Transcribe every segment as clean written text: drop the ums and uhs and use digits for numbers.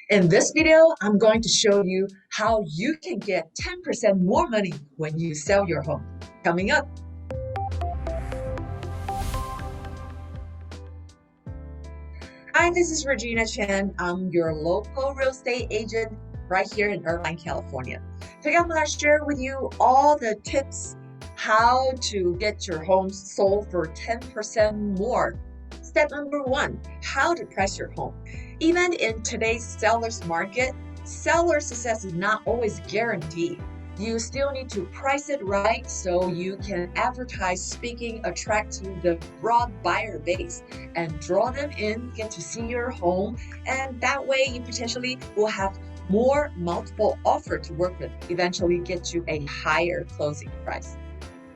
In this video, I'm going to show you how you can get 10% more money when you sell your home. Coming up. Hi, this is Regina Chen. I'm your local real estate agent right here in Irvine, California. Today, I'm going to share with you all the tips how to get your home sold for 10% more. Step number one, how to price your home. Even in today's seller's market, seller success is not always guaranteed. You still need to price it right so you can advertise speaking, attract to the broad buyer base and draw them in, get to see your home, and that way you potentially will have more multiple offer to work with, eventually get you a higher closing price.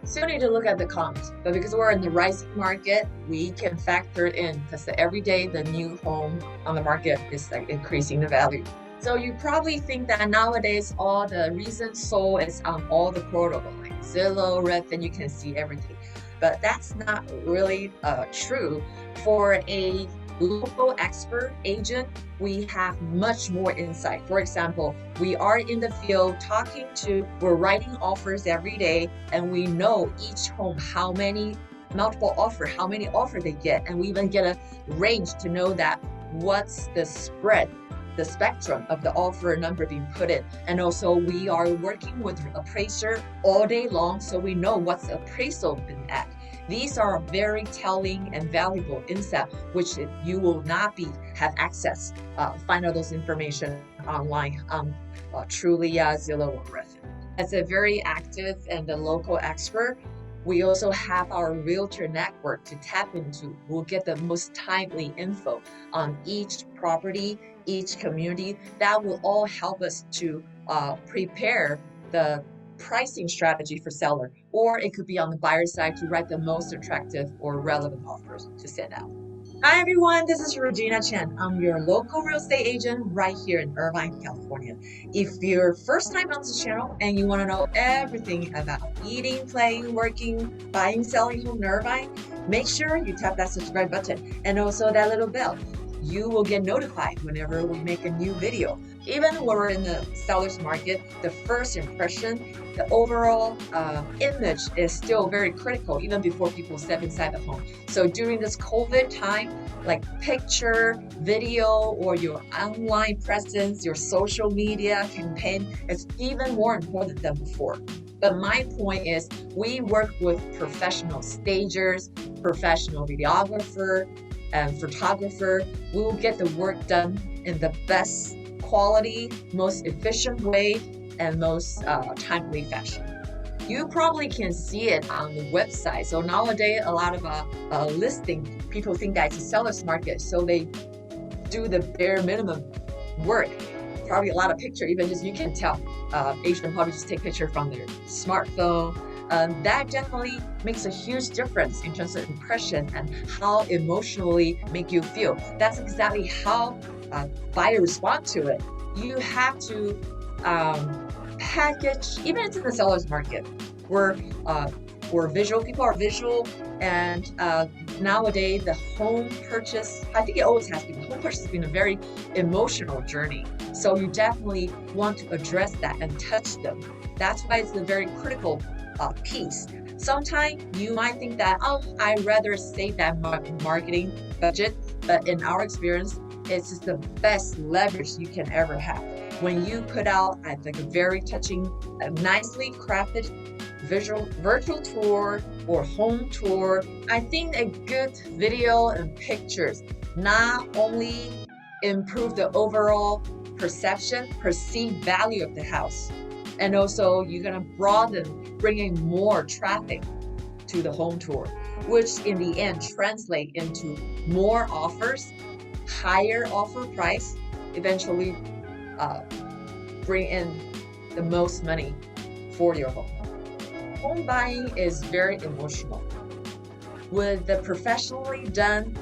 Still need to look at the comps, but because we're in the rising market, we can factor it in because every day the new home on the market is like increasing the value. So you probably think that nowadays all the recent sold is on all the portals like Zillow, Redfin, you can see everything. But that's not really true. For a local expert agent, we have much more insight. For example, we are in the field we're writing offers every day, and we know each home how many offer they get, and we even get a range to know that what's the spread, the spectrum of the offer number being put in. And also we are working with an appraiser all day long, so we know what's the appraisal been at. These are very telling and valuable insight, which you will not have access. Find out those information online on Trulia, Zillow, or Redfin. As a very active and a local expert, we also have our realtor network to tap into. We'll get the most timely info on each property, each community. That will all help us to prepare the pricing strategy for seller, or it could be on the buyer side to write the most attractive or relevant offers to send out. Hi everyone, this is Regina Chen. I'm your local real estate agent right here in Irvine, California. If you're first time on this channel and you want to know everything about eating, playing, working, buying, selling home in Irvine, make sure you tap that subscribe button and also that little bell. You will get notified whenever we make a new video. Even when we're in the seller's market, the first impression, the overall image is still very critical even before people step inside the home. So during this COVID time, like picture, video, or your online presence, your social media campaign is even more important than before. But my point is, we work with professional stagers, professional videographer, and photographer. We will get the work done in the best quality, most efficient way, and most timely fashion. You probably can see it on the website. So nowadays, a lot of listing, people think that it's a seller's market, so they do the bare minimum work. Probably a lot of picture, even just you can tell. Agent probably just take picture from their smartphone. That definitely makes a huge difference in terms of impression and how emotionally make you feel. That's exactly how buyers respond to it. You have to package, even it's in the seller's market, we're visual, people are visual, and nowadays the home purchase, I think it always has been, the home purchase has been a very emotional journey. So you definitely want to address that and touch them. That's why it's a very critical piece. Sometimes you might think that, I'd rather save that marketing budget, but in our experience, it's just the best leverage you can ever have. When you put out like a very touching, nicely crafted virtual tour or home tour, I think a good video and pictures not only improve the overall perceived value of the house, and also you're gonna bringing more traffic to the home tour, which in the end translate into more offers, higher offer price, eventually bring in the most money for your home. Home buying is very emotional. With the professionally done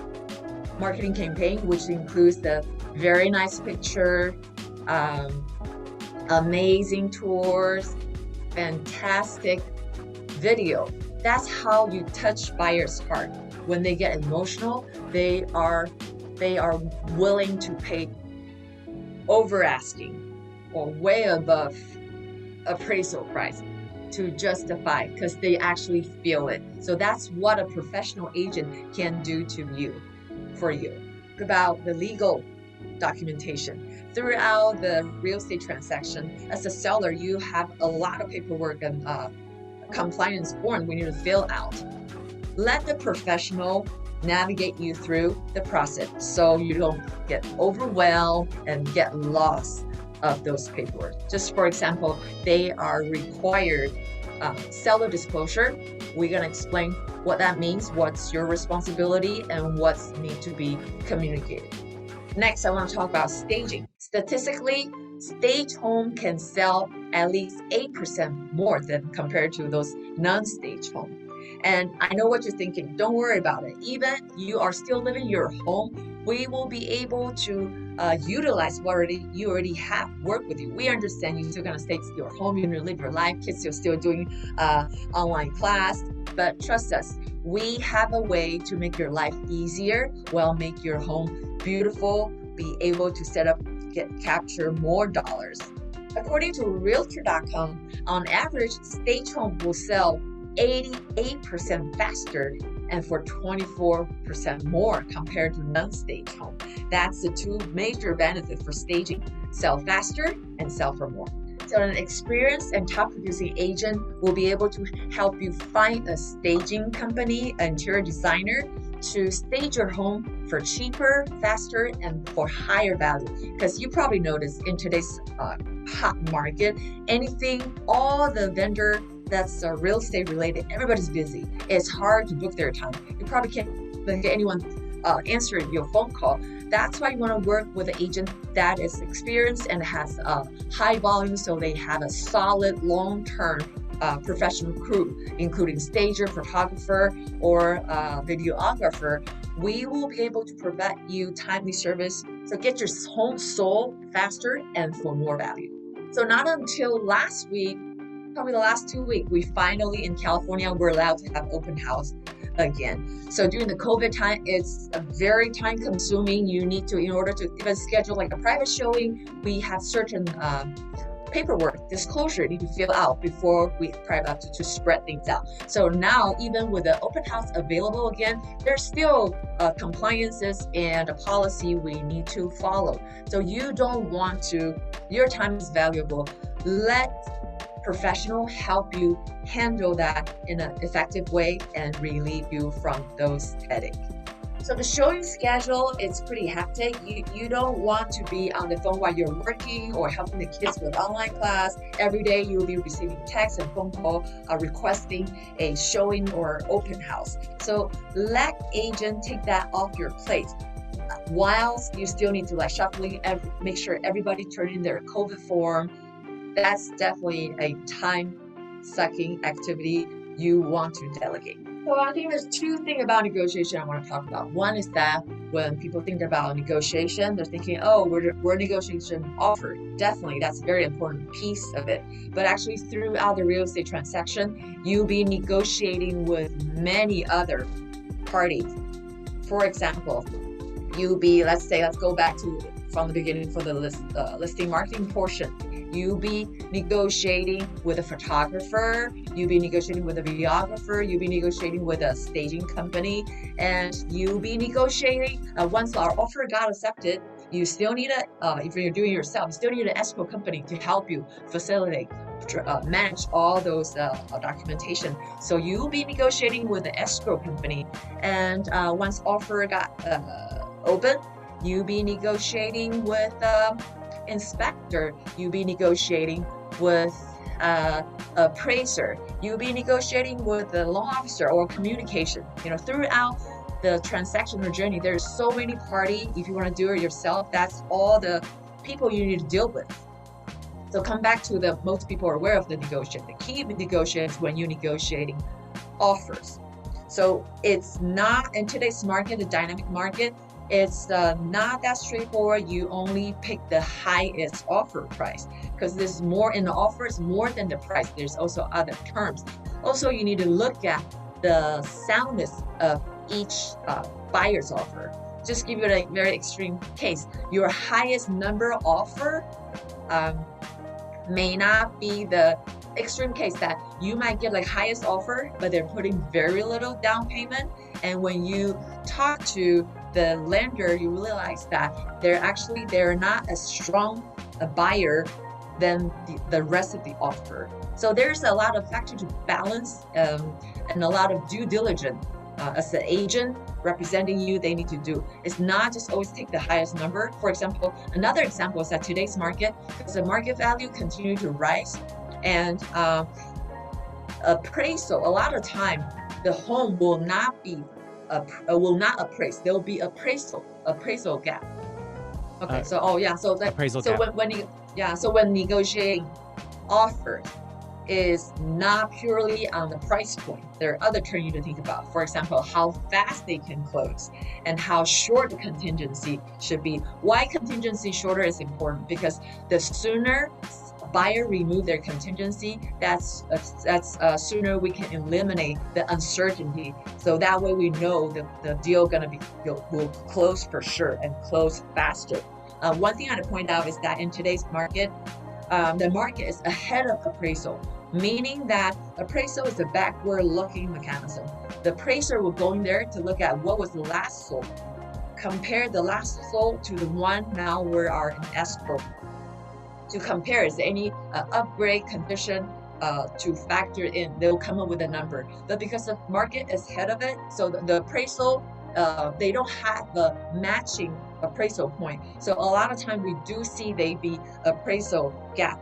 marketing campaign, which includes the very nice picture, amazing tours, fantastic video. That's how you touch buyers' heart. When they get emotional, they are willing to pay over asking or way above appraisal price to justify because they actually feel it. So that's what a professional agent can do to you for you. About the legal documentation throughout the real estate transaction. As a seller, you have a lot of paperwork and compliance form we need to fill out. Let the professional navigate you through the process so you don't get overwhelmed and get lost of those paperwork. Just for example, they are required seller disclosure. We're going to explain what that means, what's your responsibility, and what's need to be communicated. Next, I want to talk about staging. Statistically, staged home can sell at least 8% more than compared to those non-staged homes. And I know what you're thinking. Don't worry about it. Even you are still living your home, we will be able to utilize what you already have work with you. We understand you're still going to stay at your home, you're going to live your life, kids are still doing online class. But trust us, we have a way to make your life easier, make your home beautiful, be able to set up, capture more dollars. According to Realtor.com, on average, staged home will sell 88% faster and for 24% more compared to non-staged home. That's the two major benefits for staging: sell faster and sell for more. So an experienced and top-producing agent will be able to help you find a staging company, an interior designer, to stage your home for cheaper, faster, and for higher value. Because you probably noticed in today's hot market, all the vendor that's real estate related, everybody's busy. It's hard to book their time. You probably can't get anyone answer your phone call. That's why you want to work with an agent that is experienced and has high volume, so they have a solid long-term professional crew, including stager, photographer, or videographer. We will be able to provide you timely service, so get your home sold faster and for more value. So not until last week, probably the last 2 weeks, we finally in California, we're allowed to have open house again. So during the COVID time, it's a very time consuming. You need to, in order to even schedule like a private showing, we have certain paperwork disclosure need to fill out before we to spread things out. So now, even with the open house available again, there's still compliances and a policy we need to follow. So you don't want to, your time is valuable. Let professional help you handle that in an effective way and relieve you from those headaches. So the showing schedule is pretty hectic. You don't want to be on the phone while you're working or helping the kids with online class. Every day you'll be receiving texts and phone call requesting a showing or open house. So let agent take that off your plate. Whilst you still need to shuffling, make sure everybody turn in their COVID form. That's definitely a time-sucking activity you want to delegate. So I think there's two things about negotiation I want to talk about. One is that when people think about negotiation, they're thinking, oh, we're negotiation offer. Definitely, that's a very important piece of it. But actually, throughout the real estate transaction, you'll be negotiating with many other parties. For example, let's go back to from the beginning for the listing marketing portion. You'll be negotiating with a photographer, you'll be negotiating with a videographer, you'll be negotiating with a staging company, and you'll be negotiating, once our offer got accepted, you still need if you're doing it yourself, you still need an escrow company to help you facilitate, manage all those documentation. So you'll be negotiating with the escrow company, and once offer got open, you'll be negotiating with inspector, you'll be negotiating with appraiser, you'll be negotiating with the loan officer or communication. Throughout the transaction or journey, there's so many parties. If you want to do it yourself, that's all the people you need to deal with. So come back to most people are aware of the negotiation. The key negotiation is when you're negotiating offers. So it's not, in today's market, the dynamic market, it's not that straightforward. You only pick the highest offer price because there's more in the offer, it's more than the price. There's also other terms. Also, you need to look at the soundness of each buyer's offer. just give you a very extreme case. Your highest number offer may not be the extreme case that you might get like highest offer, but they're putting very little down payment. And when you talk to the lender, you realize that they're not as strong a buyer than the rest of the offer. So there's a lot of factor to balance and a lot of due diligence as the agent representing you they need to do. It's not just always take the highest number. For example, another example is that today's market, because the market value continue to rise, and appraisal, a lot of time the home will not appraise. There will be appraisal gap. Okay, appraisal gap. When negotiating offers is not purely on the price point. There are other terms you need to think about. For example, how fast they can close and how short the contingency should be. Why contingency shorter is important, because the sooner buyer remove their contingency, that's sooner we can eliminate the uncertainty. So that way we know the deal will close for sure and close faster. One thing I want to point out is that in today's market, the market is ahead of appraisal, meaning that appraisal is a backward-looking mechanism. The appraiser will go in there to look at what was the last sold, compare the last sold to the one now we are in escrow, to compare is there any upgrade condition to factor in. They'll come up with a number, but because the market is ahead of it, so the appraisal, they don't have the matching appraisal point. So a lot of time we do see there be appraisal gap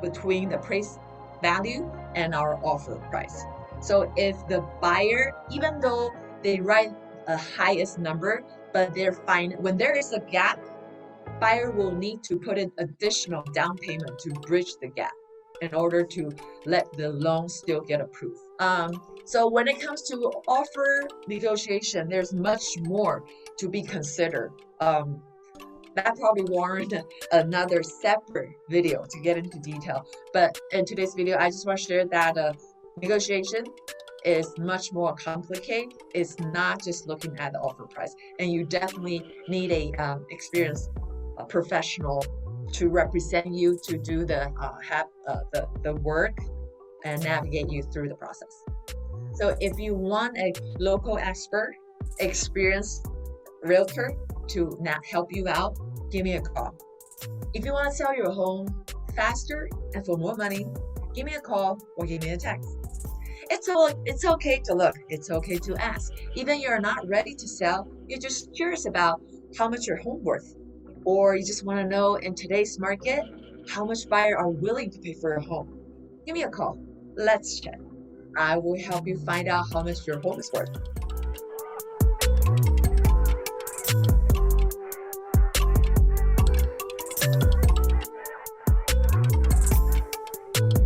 between the price value and our offer price. So if the buyer, even though they write a highest number, but they're fine, when there is a gap, buyer will need to put in additional down payment to bridge the gap in order to let the loan still get approved. So when it comes to offer negotiation, there's much more to be considered. That probably warrant another separate video to get into detail. But in today's video, I just want to share that negotiation is much more complicated. It's not just looking at the offer price, and you definitely need a experienced professional to represent you to do the work and navigate you through the process. So if you want a local expert, experienced realtor to help you out, give me a call. If you want to sell your home faster and for more money, give me a call or give me a text. It's okay to look. It's okay to ask. Even you're not ready to sell, you're just curious about how much your home worth, or you just want to know in today's market how much buyers are willing to pay for a home. Give me a call. Let's chat. I will help you find out how much your home is worth.